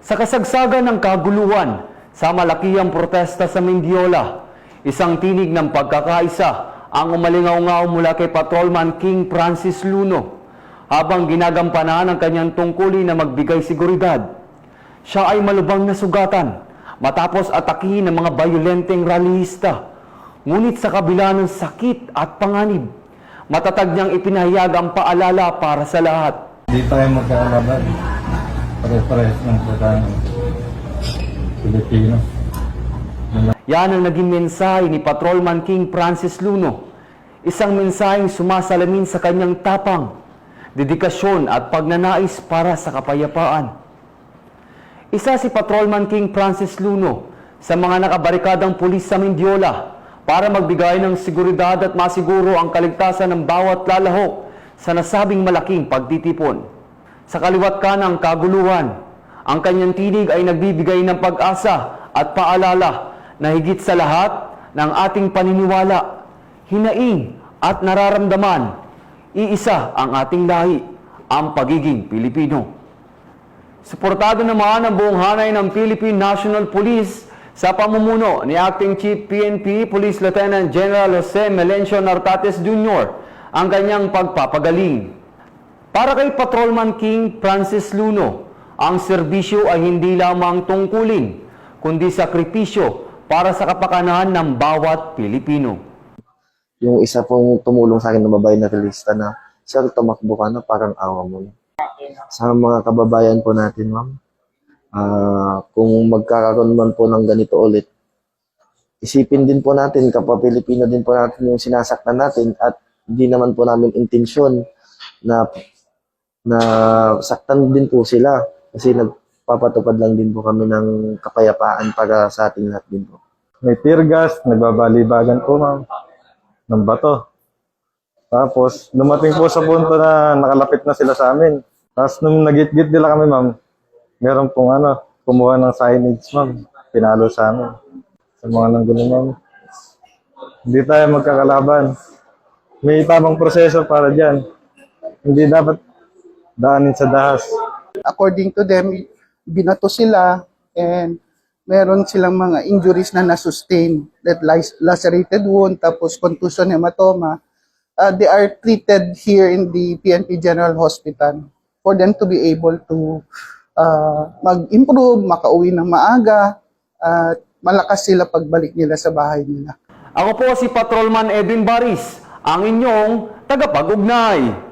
Sa kasagsagan ng kaguluhan sa malakihang protesta sa Mendiola, isang tinig ng pagkakaisa ang umalingaw-ngaw mula kay Patrolman King Francis Luno habang ginagampanan ang kanyang tungkulin na magbigay seguridad. Siya ay malubhang nasugatan matapos atakihin ng mga bayolenteng rallyista. Ngunit sa kabila ng sakit at panganib, matatag niyang ipinahayag ang paalala para sa lahat. Hindi tayo magkakalaban. Pare-pares ng pagkano Pilipino. Yan ang naging mensahe ni Patrolman King Francis Luno. Isang mensaheng sumasalamin sa kanyang tapang, dedikasyon at pagnanais para sa kapayapaan. Isa si Patrolman King Francis Luno sa mga nakabarikadang pulis sa Mendiola para magbigay ng seguridad at masiguro ang kaligtasan ng bawat lalahok sa nasabing malaking pagtitipon. Sa kaliwat ka ng kaguluhan, ang kanyang tinig ay nagbibigay ng pag-asa at paalala na higit sa lahat ng ating paniniwala, hinaing at nararamdaman, iisa ang ating lahi, ang pagiging Pilipino. Suportado naman ang buong hanay ng Philippine National Police sa pamumuno ni Acting Chief PNP Police Lieutenant General Jose Melencio Nartates Jr. ang kanyang pagpapagaling. Para kay Patrolman King Francis Luno, ang serbisyo ay hindi lamang tungkulin, kundi sakripisyo para sa kapakanan ng bawat Pilipino. Yung isa pong tumulong sa akin na babae na realista na, "Sir, tumakbo ka na, parang awa mo na." Sa mga kababayan po natin, ma'am, kung magkakaroon man po ng ganito ulit, isipin din po natin, kapwa Pilipino din po natin yung sinasaktan natin at hindi naman po namin intensyon na saktan din po sila kasi nagpapatupad lang din po kami ng kapayapaan para sa ating lahat din po. May tear gas, nagbabalibagan po ma'am ng bato. Tapos dumating po sa punto na nakalapit na sila sa amin. Tapos nung nagit-git nila kami ma'am, meron pong kumuha ng signage ma'am, pinalo sa amin. Sa mga nanggulo ma'am, hindi tayo magkakalaban. May tamang proseso para dyan. Hindi dapat daanin sa dahas. According to them, binato sila and meron silang mga injuries na na-sustain, that lacerated wound, tapos contusion hematoma. They are treated here in the PNP General Hospital for them to be able to mag-improve, makauwi ng maaga, at malakas sila pagbalik nila sa bahay nila. Ako po si Patrolman Edwin Baris, ang inyong tagapag-ugnay.